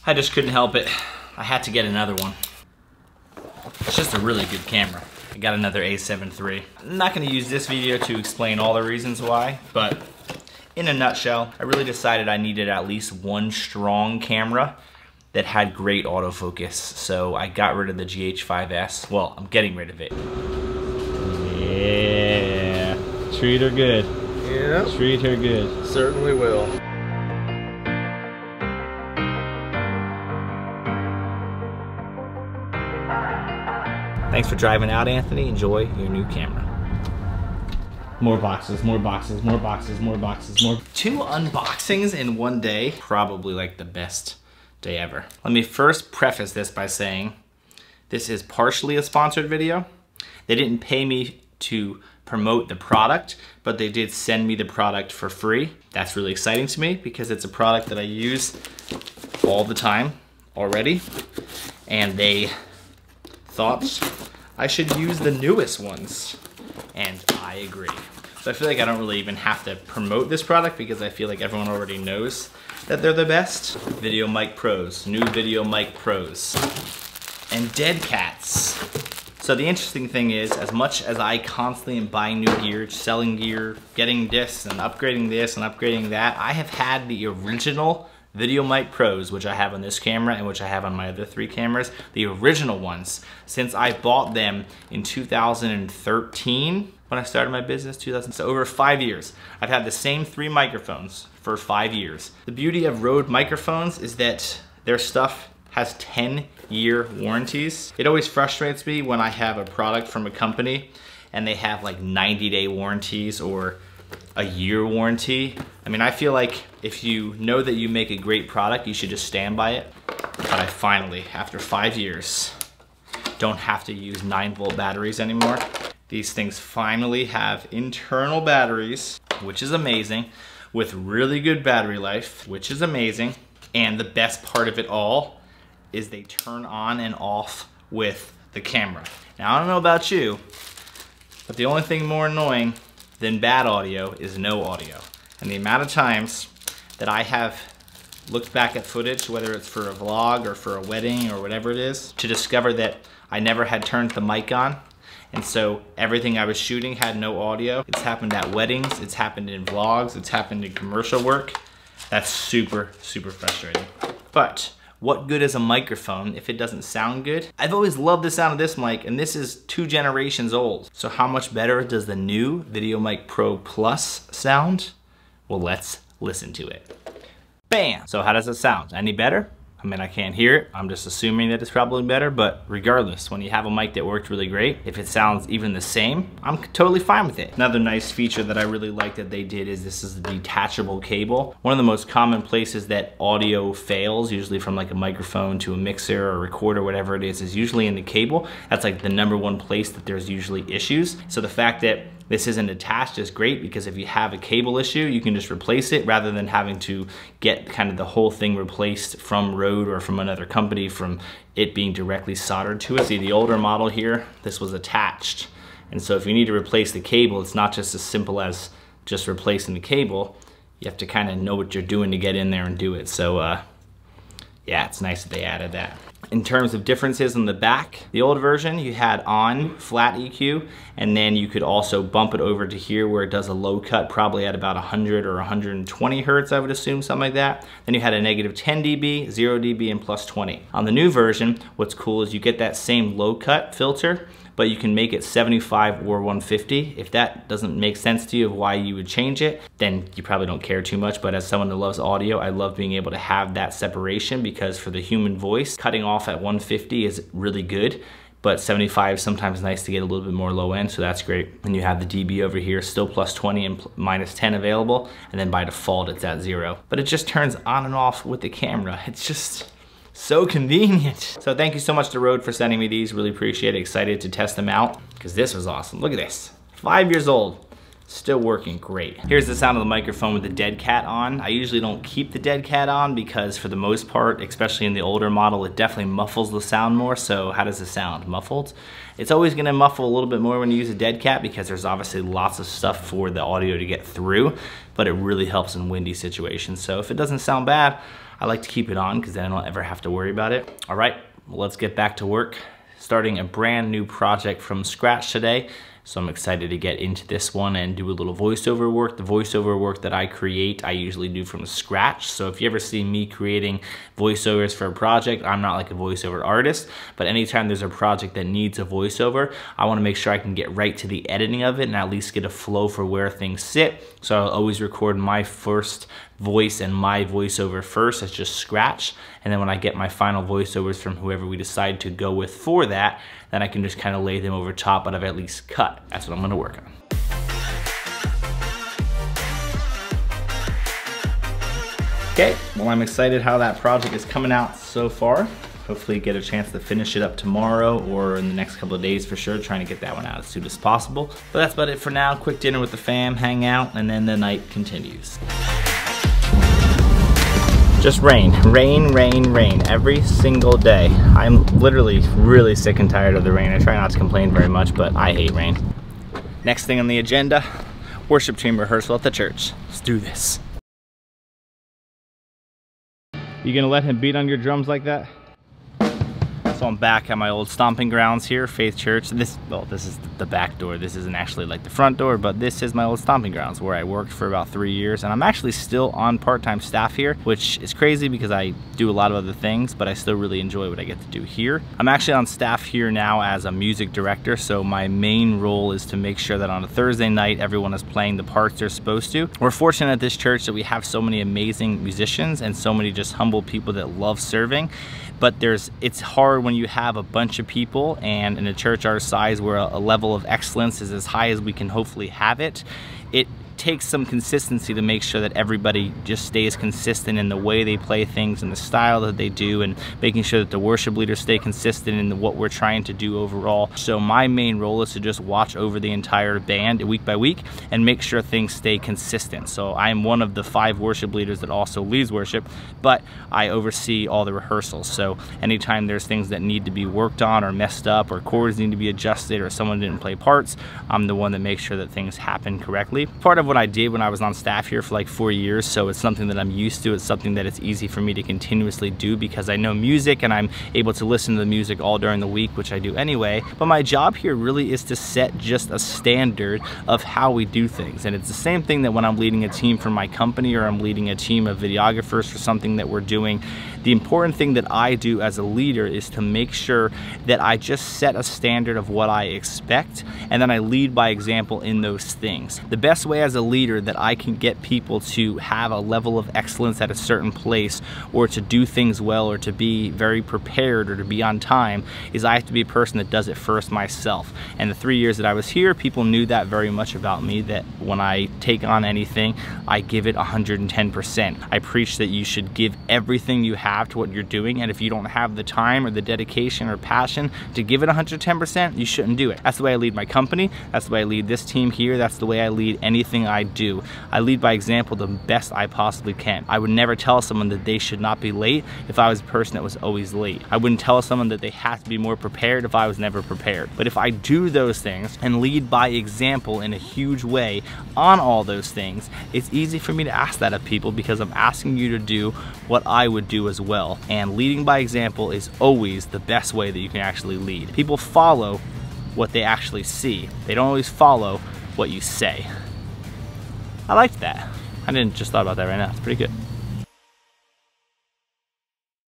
I just couldn't help it. I had to get another one. It's just a really good camera. I got another A7 III. I'm not gonna use this video to explain all the reasons why, but in a nutshell, I really decided I needed at least one strong camera that had great autofocus. So I got rid of the GH5S. Well, I'm getting rid of it. Yeah, treat her good. Yeah. Treat her good. Certainly will. Thanks for driving out, Anthony. Enjoy your new camera. More boxes, more boxes, more boxes, more boxes, more. 2 unboxings in one day. Probably like the best day ever. Let me first preface this by saying this is partially a sponsored video. They didn't pay me to promote the product, but they did send me the product for free. That's really exciting to me because it's a product that I use all the time already. And they thought I should use the newest ones, and I agree. So I feel like I don't really even have to promote this product because I feel like everyone already knows that they're the best. Video Mic Pros, new Video Mic Pros, and Dead Cats. So the interesting thing is, as much as I constantly am buying new gear, selling gear, getting this and upgrading that, I have had the original Video Mic Pros, which I have on this camera and which I have on my other 3 cameras, the original ones, since I bought them in 2013 when I started my business, so over 5 years. I've had the same 3 microphones for 5 years. The beauty of Rode microphones is that their stuff has 10-year warranties. It always frustrates me when I have a product from a company and they have like 90-day warranties or a year warranty. I mean, I feel like if you know that you make a great product, you should just stand by it. But I finally, after 5 years, don't have to use 9-volt batteries anymore. These things finally have internal batteries, which is amazing, with really good battery life, which is amazing. And the best part of it all is they turn on and off with the camera. Now, I don't know about you, but the only thing more annoying than bad audio is no audio. And the amount of times that I have looked back at footage, whether it's for a vlog or for a wedding or whatever it is, to discover that I never had turned the mic on. And so everything I was shooting had no audio. It's happened at weddings, it's happened in vlogs, it's happened in commercial work. That's super, super frustrating. But what good is a microphone if it doesn't sound good? I've always loved the sound of this mic, and this is 2 generations old. So how much better does the new Video Mic Pro Plus sound? Well, let's listen to it. Bam! So how does it sound? Any better? I mean, I can't hear it. I'm just assuming that it's probably better, but regardless, when you have a mic that worked really great, if it sounds even the same, I'm totally fine with it. Another nice feature that I really like that they did is this is a detachable cable. One of the most common places that audio fails, usually from like a microphone to a mixer or a recorder, whatever it is usually in the cable. That's like the #1 place that there's usually issues. So the fact that this isn't attached is great because if you have a cable issue, you can just replace it rather than having to get kind of the whole thing replaced from Rode or from another company from it being directly soldered to it. See, the older model here, this was attached. And so if you need to replace the cable, it's not just as simple as just replacing the cable. You have to kind of know what you're doing to get in there and do it. So yeah, it's nice that they added that. In terms of differences in the back, the old version you had on flat EQ, and then you could also bump it over to here where it does a low cut, probably at about 100 or 120 hertz, I would assume, something like that. Then you had a -10 dB, 0 dB, and +20. On the new version, what's cool is you get that same low cut filter, but you can make it 75 or 150. If that doesn't make sense to you of why you would change it, then you probably don't care too much. But as someone that loves audio, I love being able to have that separation because for the human voice, cutting off at 150 is really good. But 75 is sometimes nice to get a little bit more low end, so that's great. And you have the dB over here, still +20 and -10 available, and then by default it's at 0. But it just turns on and off with the camera. It's just so convenient. So thank you so much to Rode for sending me these. Really appreciate it. Excited to test them out because this was awesome. Look at this. 5 years old. Still working great. Here's the sound of the microphone with the Dead Cat on. I usually don't keep the Dead Cat on because for the most part, especially in the older model, it definitely muffles the sound more. So how does it sound? Muffled? It's always gonna muffle a little bit more when you use a Dead Cat because there's obviously lots of stuff for the audio to get through, but it really helps in windy situations. So if it doesn't sound bad, I like to keep it on because then I don't ever have to worry about it. All right, well, let's get back to work. Starting a brand new project from scratch today. So I'm excited to get into this one and do a little voiceover work. The voiceover work that I create, I usually do from scratch. So if you ever see me creating voiceovers for a project, I'm not like a voiceover artist, but anytime there's a project that needs a voiceover, I wanna make sure I can get right to the editing of it and at least get a flow for where things sit. So I'll always record my first voice and my voiceover first as just scratch. And then when I get my final voiceovers from whoever we decide to go with for that, then I can just kind of lay them over top, but I've at least cut. That's what I'm gonna work on. Okay, well, I'm excited how that project is coming out so far. Hopefully get a chance to finish it up tomorrow or in the next couple of days for sure, trying to get that one out as soon as possible. But that's about it for now. Quick dinner with the fam, hang out, and then the night continues. Just rain, rain, rain, rain every single day. I'm literally really sick and tired of the rain. I try not to complain very much, but I hate rain. Next thing on the agenda, worship team rehearsal at the church. Let's do this. You gonna let him beat on your drums like that? So I'm back at my old stomping grounds here, Faith Church. This is the back door. This isn't actually like the front door, but this is my old stomping grounds where I worked for about 3 years. And I'm actually still on part-time staff here, which is crazy because I do a lot of other things, but I still really enjoy what I get to do here. I'm actually on staff here now as a music director. So my main role is to make sure that on a Thursday night, everyone is playing the parts they're supposed to. We're fortunate at this church that we have so many amazing musicians and so many just humble people that love serving. But it's hard when you have a bunch of people, and in a church our size where a level of excellence is as high as we can hopefully have it, it takes some consistency to make sure that everybody just stays consistent in the way they play things and the style that they do, and making sure that the worship leaders stay consistent in what we're trying to do overall. So my main role is to just watch over the entire band week by week and make sure things stay consistent. So I'm one of the 5 worship leaders that also leads worship, but I oversee all the rehearsals. So anytime there's things that need to be worked on or messed up or chords need to be adjusted or someone didn't play parts, I'm the one that makes sure that things happen correctly. Part of what I did when I was on staff here for like 4 years, so it's something that I'm used to. It's something that it's easy for me to continuously do because I know music and I'm able to listen to the music all during the week, which I do anyway. But my job here really is to set just a standard of how we do things. And it's the same thing that when I'm leading a team for my company or I'm leading a team of videographers for something that we're doing. The important thing that I do as a leader is to make sure that I just set a standard of what I expect, and then I lead by example in those things. The best way as a leader that I can get people to have a level of excellence at a certain place, or to do things well, or to be very prepared, or to be on time, is I have to be a person that does it first myself. And the 3 years that I was here, people knew that very much about me, that when I take on anything, I give it 110%. I preach that you should give everything you have to what you're doing, and if you don't have the time or the dedication or passion to give it 110%, you shouldn't do it. That's the way I lead my company. That's the way I lead this team here. That's the way I lead anything I do. I lead by example the best I possibly can. I would never tell someone that they should not be late if I was a person that was always late. I wouldn't tell someone that they have to be more prepared if I was never prepared. But if I do those things and lead by example in a huge way on all those things, it's easy for me to ask that of people because I'm asking you to do what I would do as well. And leading by example is always the best way that you can actually lead. People follow what they actually see. They don't always follow what you say. I liked that. I didn't just thought about that right now. It's pretty good.